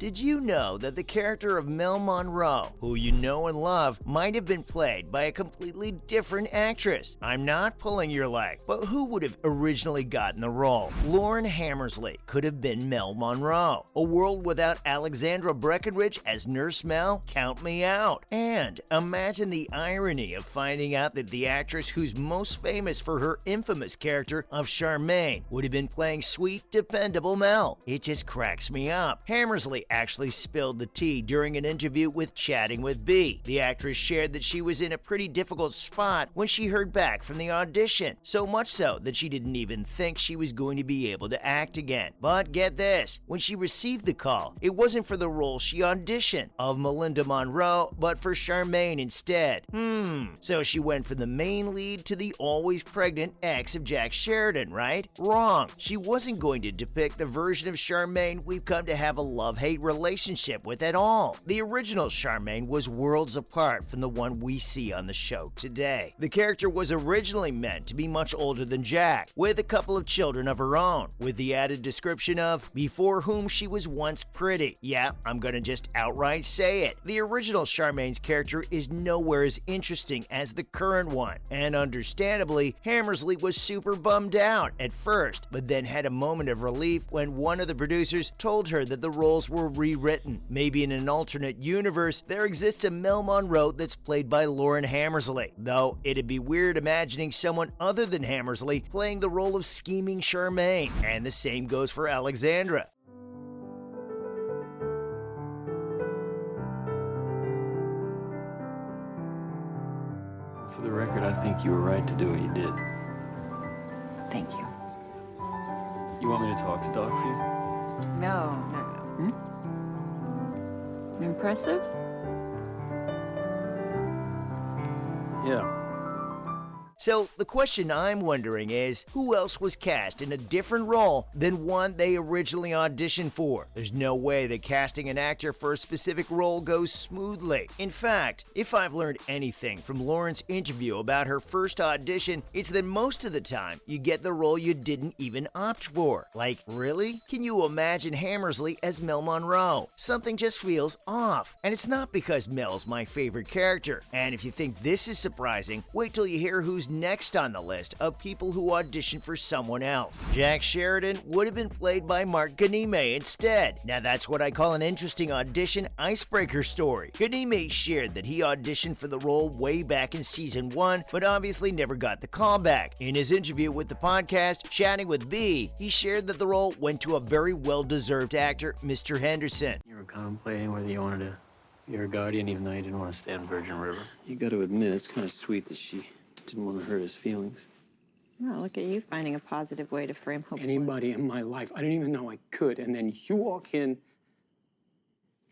Did you know that the character of Mel Monroe, who you know and love, might have been played by a completely different actress? I'm not pulling your leg, but who would have originally gotten the role? Lauren Hammersley could have been Mel Monroe. A world without Alexandra Breckenridge as Nurse Mel? Count me out. And imagine the irony of finding out that the actress who's most famous for her infamous character of Charmaine would have been playing sweet, dependable Mel. It just cracks me up. Hammersley actually spilled the tea during an interview with Chatting with B. The actress shared that she was in a pretty difficult spot when she heard back from the audition, so much so that she didn't even think she was going to be able to act again. But get this, when she received the call, it wasn't for the role she auditioned of Melinda Monroe, but for Charmaine instead. So she went from the main lead to the always pregnant ex of Jack Sheridan, right? Wrong. She wasn't going to depict the version of Charmaine we've come to have a love-hate relationship with at all. The original Charmaine was worlds apart from the one we see on the show today. The character was originally meant to be much older than Jack, with a couple of children of her own, with the added description of before whom she was once pretty. Yeah, I'm gonna just outright say it. The original Charmaine's character is nowhere as interesting as the current one, and understandably, Hammersley was super bummed out at first, but then had a moment of relief when one of the producers told her that the roles were rewritten. Maybe in an alternate universe, there exists a Mel Monroe that's played by Lauren Hammersley, though it'd be weird imagining someone other than Hammersley playing the role of scheming Charmaine, and the same goes for Alexandra. For the record, I think you were right to do what you did. Thank you. You want me to talk to Doc for you? No. Impressive? Yeah. So the question I'm wondering is, who else was cast in a different role than one they originally auditioned for? There's no way that casting an actor for a specific role goes smoothly. In fact, if I've learned anything from Lauren's interview about her first audition, it's that most of the time you get the role you didn't even opt for. Like, really? Can you imagine Hammersley as Mel Monroe? Something just feels off. And it's not because Mel's my favorite character. And if you think this is surprising, wait till you hear who's next on the list of people who auditioned for someone else. Jack Sheridan would have been played by Mark Ganime instead. Now that's what I call an interesting audition icebreaker story. Ganime shared that he auditioned for the role way back in season 1, but obviously never got the call back. In his interview with the podcast Chatting with B, he shared that the role went to a very well-deserved actor, Mr. Henderson. You were contemplating whether you wanted to be her guardian even though you didn't want to stay on Virgin River. You got to admit, it's kind of sweet that she didn't want to hurt his feelings. Oh, look at you finding a positive way to frame hopeless. Anybody in my life, I didn't even know I could. And then you walk in,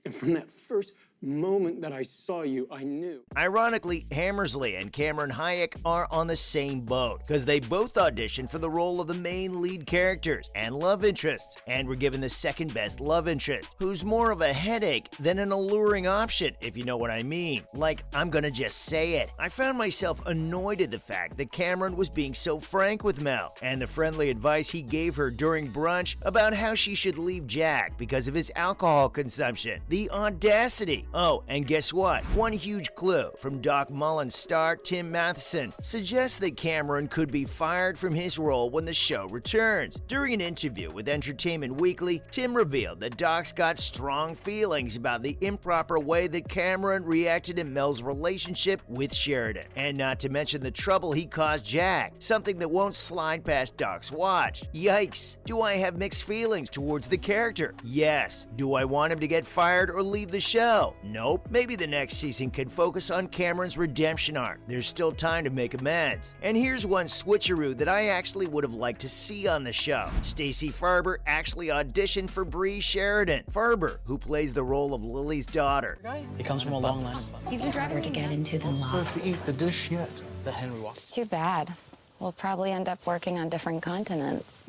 and from that first moment that I saw you, I knew. Ironically, Hammersley and Cameron Hayek are on the same boat, because they both auditioned for the role of the main lead characters and love interests, and were given the second best love interest, who's more of a headache than an alluring option, if you know what I mean. Like, I'm gonna just say it. I found myself annoyed at the fact that Cameron was being so frank with Mel, and the friendly advice he gave her during brunch about how she should leave Jack because of his alcohol consumption. The audacity. Oh, and guess what? One huge clue from Doc Mullen's star Tim Matheson suggests that Cameron could be fired from his role when the show returns. During an interview with Entertainment Weekly, Tim revealed that Doc's got strong feelings about the improper way that Cameron reacted in Mel's relationship with Sheridan, and not to mention the trouble he caused Jack, something that won't slide past Doc's watch. Yikes! Do I have mixed feelings towards the character? Yes. Do I want him to get fired or leave the show? Nope. Maybe the next season can focus on Cameron's redemption arc. There's still time to make amends. And here's one switcheroo that I actually would have liked to see on the show. Stacey Farber actually auditioned for Bree Sheridan. Farber, who plays the role of Lily's daughter. He comes from a long line. He's been driving to get into the law. Supposed to eat the dish yet that Henry walked. It's too bad. We'll probably end up working on different continents.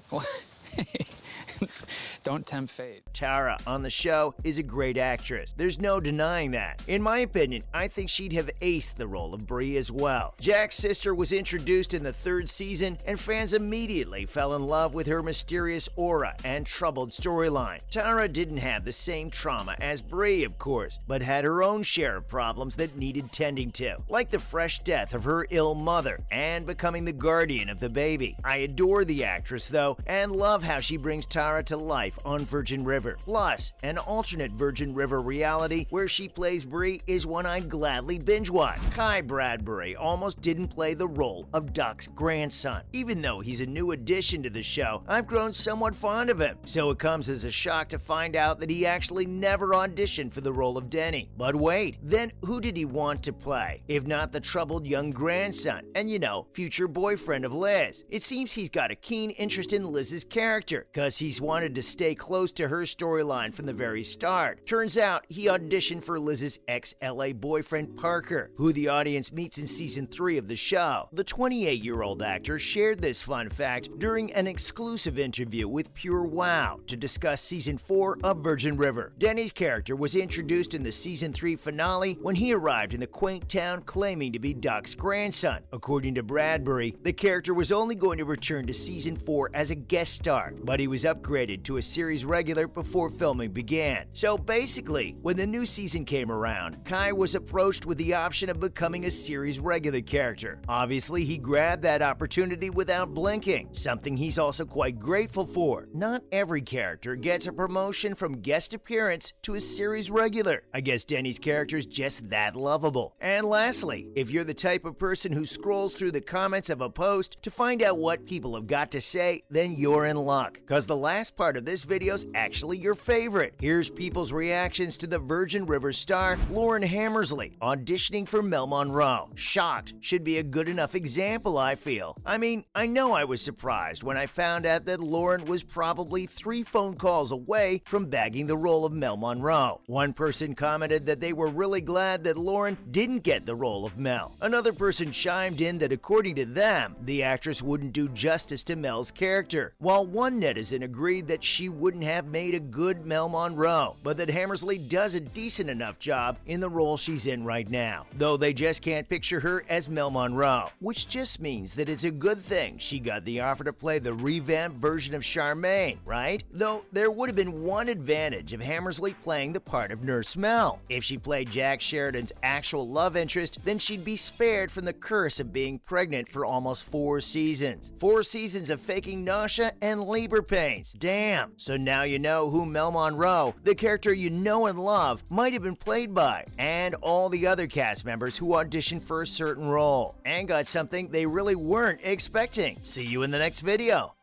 Don't tempt fate. Tara on the show is a great actress. There's no denying that. In my opinion, I think she'd have aced the role of Bree as well. Jack's sister was introduced in the 3rd season, and fans immediately fell in love with her mysterious aura and troubled storyline. Tara didn't have the same trauma as Bree, of course, but had her own share of problems that needed tending to, like the fresh death of her ill mother and becoming the guardian of the baby. I adore the actress, though, and love how she brings Tara to life on Virgin River. Plus, an alternate Virgin River reality where she plays Bree is one I'd gladly binge-watch. Kai Bradbury almost didn't play the role of Duck's grandson. Even though he's a new addition to the show, I've grown somewhat fond of him, so it comes as a shock to find out that he actually never auditioned for the role of Denny. But wait, then who did he want to play, if not the troubled young grandson and, future boyfriend of Liz? It seems he's got a keen interest in Liz's character, cause he's wanted to stay close to her storyline from the very start. Turns out he auditioned for Liz's ex-LA boyfriend Parker, who the audience meets in season 3 of the show. The 28-year-old actor shared this fun fact during an exclusive interview with Pure Wow to discuss season 4 of Virgin River. Denny's character was introduced in the season 3 finale when he arrived in the quaint town claiming to be Duck's grandson. According to Bradbury, the character was only going to return to season 4 as a guest star, but he was upgraded to a series regular before filming began. So basically, when the new season came around, Kai was approached with the option of becoming a series regular character. Obviously, he grabbed that opportunity without blinking, something he's also quite grateful for. Not every character gets a promotion from guest appearance to a series regular. I guess Denny's character's just that lovable. And lastly, if you're the type of person who scrolls through the comments of a post to find out what people have got to say, then you're in luck, cause the last part of this video's actually your favorite. Here's people's reactions to the Virgin River star Lauren Hammersley auditioning for Mel Monroe. Shocked should be a good enough example, I feel. I mean, I know I was surprised when I found out that Lauren was probably 3 phone calls away from bagging the role of Mel Monroe. One person commented that they were really glad that Lauren didn't get the role of Mel. Another person chimed in that according to them, the actress wouldn't do justice to Mel's character, while one netizen agreed that she wouldn't have made a good Mel Monroe, but that Hammersley does a decent enough job in the role she's in right now, though they just can't picture her as Mel Monroe, which just means that it's a good thing she got the offer to play the revamped version of Charmaine, right? Though there would have been one advantage of Hammersley playing the part of Nurse Mel. If she played Jack Sheridan's actual love interest, then she'd be spared from the curse of being pregnant for almost 4 seasons. 4 seasons of faking nausea and labor pains. Damn. So now you know who Mel Monroe, the character you know and love, might have been played by, and all the other cast members who auditioned for a certain role and got something they really weren't expecting. See you in the next video.